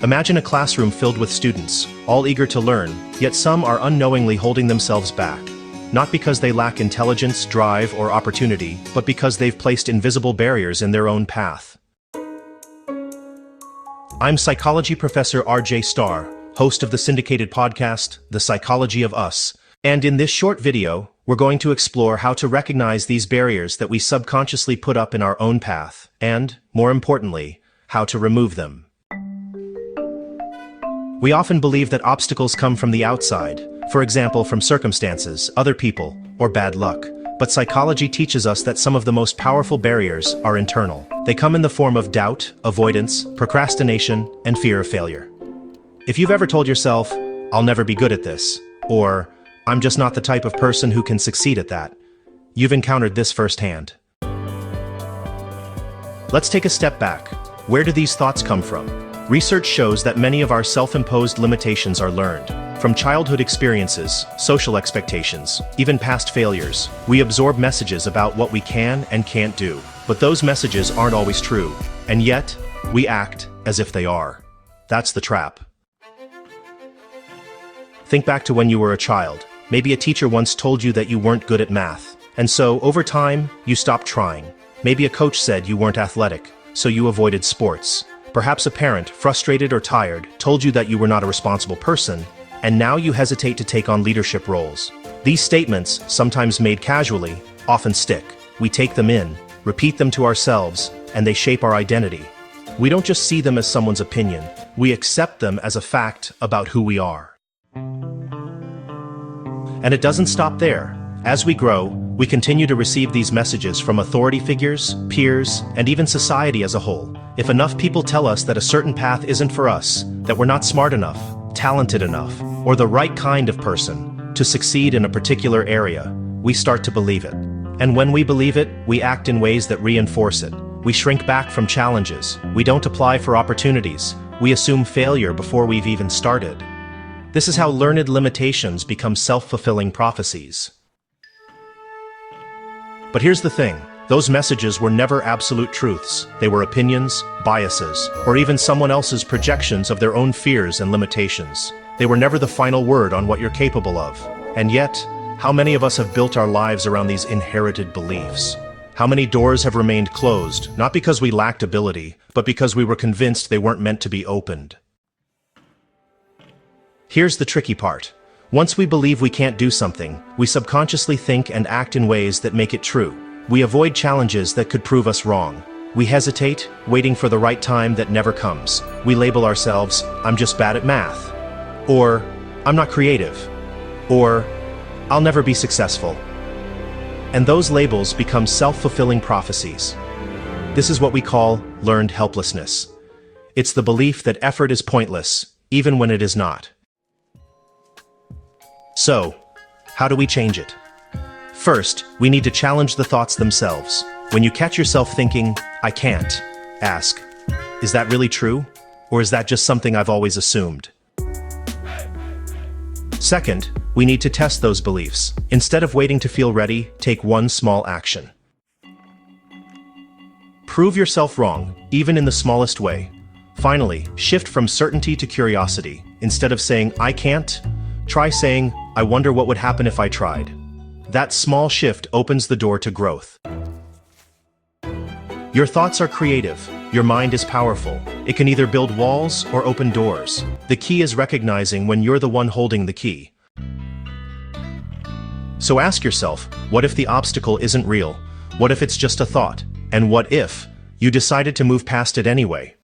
Imagine a classroom filled with students, all eager to learn, yet some are unknowingly holding themselves back. Not because they lack intelligence, drive, or opportunity, but because they've placed invisible barriers in their own path. I'm psychology professor R.J. Starr, host of the syndicated podcast, The Psychology of Us. And in this short video, we're going to explore how to recognize these barriers that we subconsciously put up in our own path, and, more importantly, how to remove them. We often believe that obstacles come from the outside, for example from circumstances, other people, or bad luck. But psychology teaches us that some of the most powerful barriers are internal. They come in the form of doubt, avoidance, procrastination, and fear of failure. If you've ever told yourself, "I'll never be good at this," or "I'm just not the type of person who can succeed at that," you've encountered this firsthand. Let's take a step back. Where do these thoughts come from? Research shows that many of our self-imposed limitations are learned. From childhood experiences, social expectations, even past failures, we absorb messages about what we can and can't do. But those messages aren't always true, and yet, we act as if they are. That's the trap. Think back to when you were a child. Maybe a teacher once told you that you weren't good at math, and so, over time, you stopped trying. Maybe a coach said you weren't athletic, so you avoided sports. Perhaps a parent, frustrated or tired, told you that you were not a responsible person, and now you hesitate to take on leadership roles. These statements, sometimes made casually, often stick. We take them in, repeat them to ourselves, and they shape our identity. We don't just see them as someone's opinion, we accept them as a fact about who we are. And it doesn't stop there. As we grow, we continue to receive these messages from authority figures, peers, and even society as a whole. If enough people tell us that a certain path isn't for us, that we're not smart enough, talented enough, or the right kind of person to succeed in a particular area, we start to believe it. And when we believe it, we act in ways that reinforce it. We shrink back from challenges. We don't apply for opportunities. We assume failure before we've even started. This is how learned limitations become self-fulfilling prophecies. But here's the thing. Those messages were never absolute truths. They were opinions, biases, or even someone else's projections of their own fears and limitations. They were never the final word on what you're capable of. And yet, how many of us have built our lives around these inherited beliefs? How many doors have remained closed, not because we lacked ability, but because we were convinced they weren't meant to be opened? Here's the tricky part. Once we believe we can't do something, we subconsciously think and act in ways that make it true. We avoid challenges that could prove us wrong. We hesitate, waiting for the right time that never comes. We label ourselves, "I'm just bad at math," or "I'm not creative," or "I'll never be successful." And those labels become self-fulfilling prophecies. This is what we call learned helplessness. It's the belief that effort is pointless, even when it is not. So, how do we change it? First, we need to challenge the thoughts themselves. When you catch yourself thinking, "I can't," ask, "Is that really true? Or is that just something I've always assumed?" Second, we need to test those beliefs. Instead of waiting to feel ready, take one small action. Prove yourself wrong, even in the smallest way. Finally, shift from certainty to curiosity. Instead of saying, "I can't," try saying, "I wonder what would happen if I tried." That small shift opens the door to growth. Your thoughts are creative. Your mind is powerful. It can either build walls or open doors. The key is recognizing when you're the one holding the key. So ask yourself, what if the obstacle isn't real? What if it's just a thought? And what if you decided to move past it anyway?